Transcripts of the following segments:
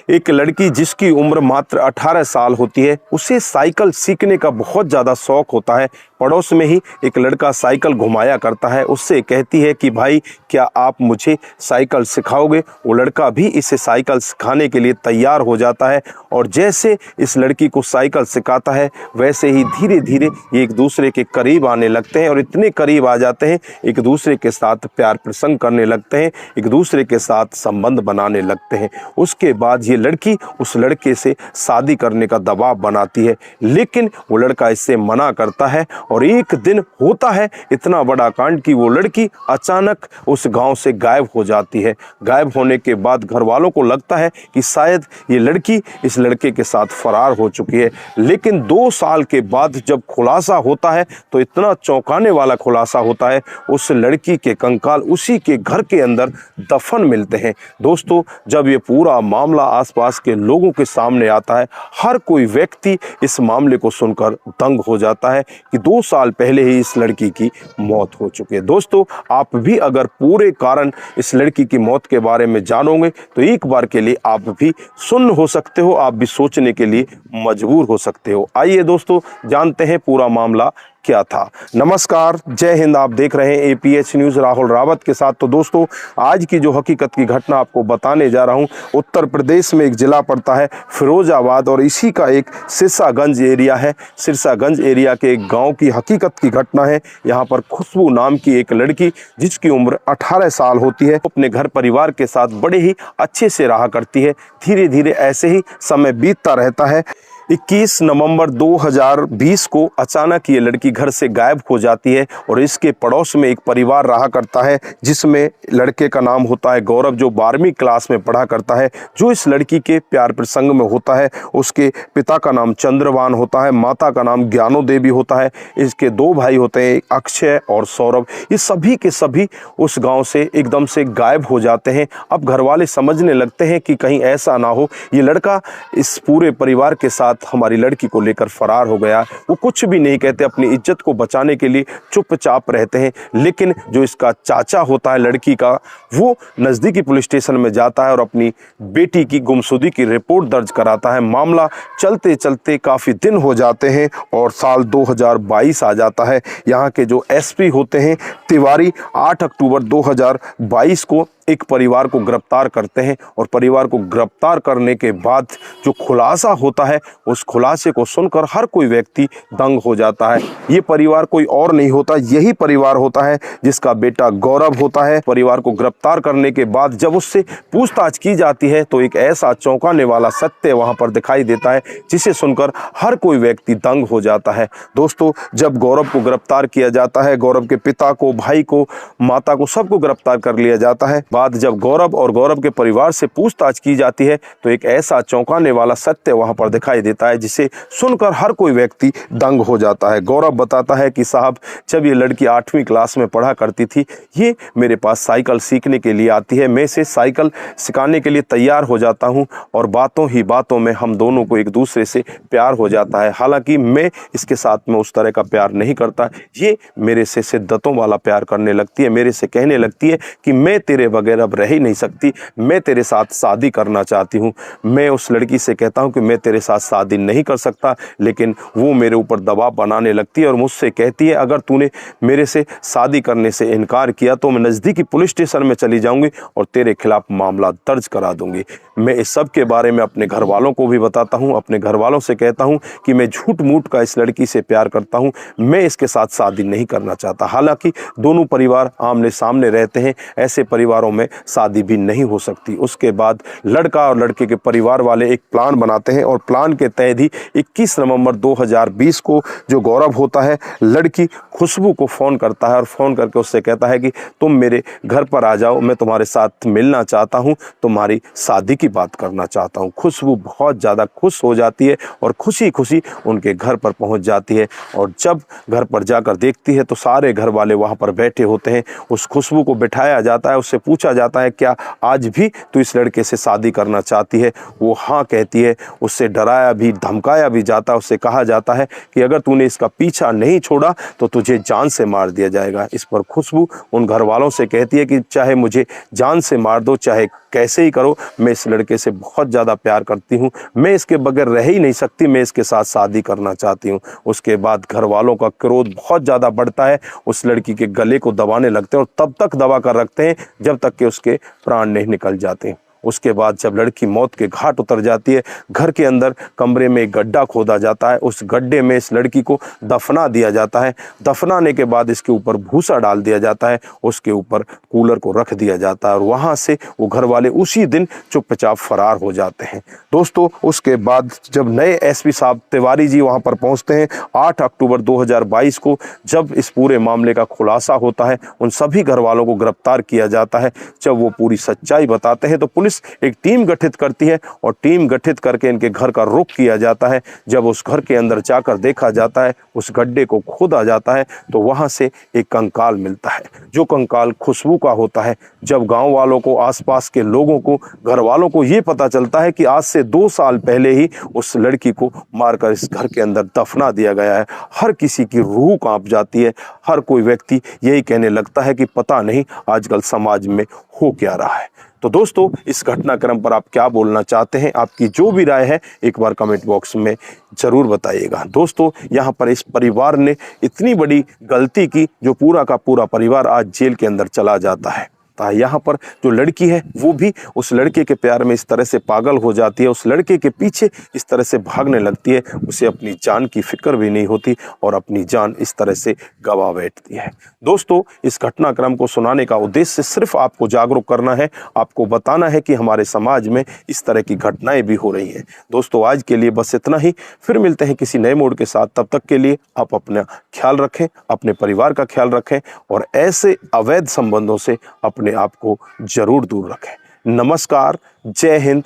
एक लड़की जिसकी उम्र मात्र 18 साल होती है, उसे साइकिल सीखने का बहुत ज़्यादा शौक होता है। पड़ोस में ही एक लड़का साइकिल घुमाया करता है, उससे कहती है कि भाई क्या आप मुझे साइकिल सिखाओगे। वो लड़का भी इसे साइकिल सिखाने के लिए तैयार हो जाता है और जैसे इस लड़की को साइकिल सिखाता है वैसे ही धीरे धीरे ये एक दूसरे के करीब आने लगते हैं और इतने करीब आ जाते हैं, एक दूसरे के साथ प्यार प्रसंग करने लगते हैं, एक दूसरे के साथ संबंध बनाने लगते हैं। उसके बाद ये लड़की उस लड़के से शादी करने का दबाव बनाती है, लेकिन वो लड़का इससे मना करता है और एक दिन होता है इतना बड़ा कांड कि वो लड़की अचानक उस गांव से गायब हो जाती है। गायब होने के बाद घर वालों को लगता है कि शायद ये लड़की इस लड़के के साथ फरार हो चुकी है, लेकिन 2 साल के बाद जब खुलासा होता है तो इतना चौंकाने वाला खुलासा होता है, उस लड़की के कंकाल उसी के घर के अंदर दफन मिलते हैं। दोस्तों, जब ये पूरा मामला आसपास के लोगों के सामने आता है, हर कोई व्यक्ति इस मामले को सुनकर दंग हो जाता है कि 2 साल पहले ही इस लड़की की मौत हो चुकी है। दोस्तों, आप भी अगर पूरे कारण इस लड़की की मौत के बारे में जानोगे तो एक बार के लिए आप भी सुन्न हो सकते हो, आप भी सोचने के लिए मजबूर हो सकते हो। आइए दोस्तों, जानते हैं पूरा मामला क्या था। नमस्कार, जय हिंद। आप देख रहे हैं APH न्यूज़ राहुल रावत के साथ। तो दोस्तों, आज की जो हकीकत की घटना आपको बताने जा रहा हूं, उत्तर प्रदेश में एक जिला पड़ता है फिरोजाबाद और इसी का एक सिरसागंज एरिया है। सिरसागंज एरिया के एक गांव की हकीकत की घटना है। यहां पर खुशबू नाम की एक लड़की जिसकी उम्र 18 साल होती है, अपने घर परिवार के साथ बड़े ही अच्छे से रहा करती है। धीरे धीरे ऐसे ही समय बीतता रहता है। 21 नवंबर 2020 को अचानक ये लड़की घर से गायब हो जाती है और इसके पड़ोस में एक परिवार रहा करता है जिसमें लड़के का नाम होता है गौरव, जो 12वीं क्लास में पढ़ा करता है। जो इस लड़की के प्यार प्रसंग में होता है, उसके पिता का नाम चंद्रवान होता है, माता का नाम ज्ञानो देवी होता है। इसके 2 भाई होते हैं, अक्षय और सौरभ। ये सभी के सभी उस गाँव से एकदम से गायब हो जाते हैं। अब घर वाले समझने लगते हैं कि कहीं ऐसा ना हो ये लड़का इस पूरे परिवार के साथ हमारी लड़की को लेकर फरार हो गया। वो कुछ भी नहीं कहते, अपनी इज्जत को बचाने के लिए चुपचाप रहते हैं। लेकिन जो इसका चाचा होता है लड़की का, वो नज़दीकी पुलिस स्टेशन में जाता है और अपनी बेटी की गुमशुदगी की रिपोर्ट दर्ज कराता है। मामला चलते चलते काफ़ी दिन हो जाते हैं और साल 2022 आ जाता है। यहाँ के जो SP होते हैं तिवारी, 8 अक्टूबर 2022 को एक परिवार को गिरफ्तार करते हैं और परिवार को गिरफ्तार करने के बाद जो खुलासा होता है, उस खुलासे को सुनकर हर कोई व्यक्ति दंग हो जाता है। ये परिवार कोई और नहीं होता, यही परिवार होता है जिसका बेटा गौरव होता है। परिवार को गिरफ्तार करने के बाद जब उससे पूछताछ की जाती है तो एक ऐसा चौंकाने वाला सत्य वहां पर दिखाई देता है जिसे सुनकर हर कोई व्यक्ति दंग हो जाता है। दोस्तों, जब गौरव को गिरफ्तार किया जाता है, गौरव के पिता को, भाई को, माता को, सबको गिरफ्तार कर लिया जाता है। बाद जब गौरव और गौरव के परिवार से पूछताछ की जाती है तो एक ऐसा चौंकाने वाला सत्य वहां पर दिखाई देता है जिसे सुनकर हर कोई व्यक्ति दंग हो जाता है। गौरव बताता है कि साहब, जब ये लड़की 8वीं क्लास में पढ़ा करती थी, ये मेरे पास साइकिल सीखने के लिए आती है, मैं इसे साइकिल सिखाने के लिए तैयार हो जाता हूं और बातों ही बातों में हम दोनों को एक दूसरे से प्यार हो जाता है। हालांकि मैं इसके साथ में उस तरह का प्यार नहीं करता, ये मेरे से शिद्दतों वाला प्यार करने लगती है, मेरे से कहने लगती है कि मैं तेरे बगैर अब रह ही नहीं सकती, मैं तेरे साथ शादी करना चाहती हूँ। मैं उस लड़की से कहता हूँ कि मैं तेरे साथ शादी नहीं कर सकता, लेकिन वो मेरे ऊपर दबाव बनाने लगती है और मुझसे कहती है अगर तूने मेरे से शादी करने से इनकार किया तो मैं नज़दीकी पुलिस स्टेशन में चली जाऊंगी और तेरे खिलाफ मामला दर्ज करा दूंगी। मैं इस सब के बारे में अपने घर वालों को भी बताता हूँ, अपने घर वालों से कहता हूँ कि मैं झूठ मूठ का इस लड़की से प्यार करता हूँ, मैं इसके साथ शादी नहीं करना चाहता। हालांकि दोनों परिवार आमने सामने रहते हैं, ऐसे परिवारों में शादी भी नहीं हो सकती। उसके बाद लड़का और लड़के के परिवार वाले एक प्लान बनाते हैं और प्लान के तहत ही 21 नवंबर 2020 को जो गौरव होता है, लड़की खुशबू को फ़ोन करता है और फ़ोन करके उससे कहता है कि तुम मेरे घर पर आ जाओ, मैं तुम्हारे साथ मिलना चाहता हूँ, तुम्हारी शादी की बात करना चाहता हूँ। खुशबू बहुत ज़्यादा खुश हो जाती है और खुशी खुशी उनके घर पर पहुँच जाती है और जब घर पर जाकर देखती है तो सारे घर वाले वहाँ पर बैठे होते हैं। उस खुशबू को बिठाया जाता है, उससे पूछा पूछा जाता है क्या आज भी तू इस लड़के से शादी करना चाहती है, वो हाँ कहती है। उससे डराया भी धमकाया भी जाता है, उससे कहा जाता है कि अगर तूने इसका पीछा नहीं छोड़ा तो तुझे जान से मार दिया जाएगा। इस पर खुशबू उन घर वालों से कहती है कि चाहे मुझे जान से मार दो, चाहे कैसे ही करो, मैं इस लड़के से बहुत ज़्यादा प्यार करती हूँ, मैं इसके बगैर रह ही नहीं सकती, मैं इसके साथ शादी करना चाहती हूँ। उसके बाद घर वालों का क्रोध बहुत ज़्यादा बढ़ता है, उस लड़की के गले को दबाने लगते हैं और तब तक दबा कर रखते हैं जब तक कि उसके प्राण नहीं निकल जाते। उसके बाद जब लड़की मौत के घाट उतर जाती है, घर के अंदर कमरे में एक गड्ढा खोदा जाता है, उस गड्ढे में इस लड़की को दफना दिया जाता है। दफनाने के बाद इसके ऊपर भूसा डाल दिया जाता है, उसके ऊपर कूलर को रख दिया जाता है और वहाँ से वो घर वाले उसी दिन चुपचाप फरार हो जाते हैं। दोस्तों उसके बाद जब नए एसपी साहब तिवारी जी वहाँ पर पहुँचते हैं 8 अक्टूबर 2022 को, जब इस पूरे मामले का खुलासा होता है, उन सभी घर वालों को गिरफ्तार किया जाता है। जब वो पूरी सच्चाई बताते हैं तो पुलिस एक टीम गठित करती है और टीम गठित करके इनके घर का रुख किया जाता है। जब उस घर के अंदर जाकर देखा जाता है, उस गड्ढे को खोदा जाता है, तो वहां से एक कंकाल मिलता है, जो कंकाल खुशबू का होता है। जब गांव वालों को, आसपास के लोगों को, घर वालों को ये पता चलता है कि आज से 2 साल पहले ही उस लड़की को मारकर इस घर के अंदर दफना दिया गया है, हर किसी की रूह कांप जाती है। हर कोई व्यक्ति यही कहने लगता है कि पता नहीं आजकल समाज में हो क्या रहा है। तो दोस्तों इस घटनाक्रम पर आप क्या बोलना चाहते हैं, आपकी जो भी राय है एक बार कमेंट बॉक्स में जरूर बताइएगा। दोस्तों यहाँ पर इस परिवार ने इतनी बड़ी गलती की, जो पूरा का पूरा परिवार आज जेल के अंदर चला जाता है। यहाँ पर जो लड़की है वो भी उस लड़के के प्यार में इस तरह से पागल हो जाती है, उस लड़के के पीछे इस तरह से भागने लगती है, उसे अपनी जान की फिक्र भी नहीं होती और अपनी जान इस तरह से गंवा बैठती है। दोस्तों इस घटनाक्रम को सुनाने का उद्देश्य सिर्फ आपको जागरूक करना है, आपको बताना है कि हमारे समाज में इस तरह की घटनाएं भी हो रही हैं। दोस्तों आज के लिए बस इतना ही, फिर मिलते हैं किसी नए मोड़ के साथ। तब तक के लिए आप अपना ख्याल रखें, अपने परिवार का ख्याल रखें और ऐसे अवैध संबंधों से अपने आप को जरूर दूर रखें। नमस्कार, जय हिंद,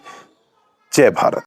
जय भारत।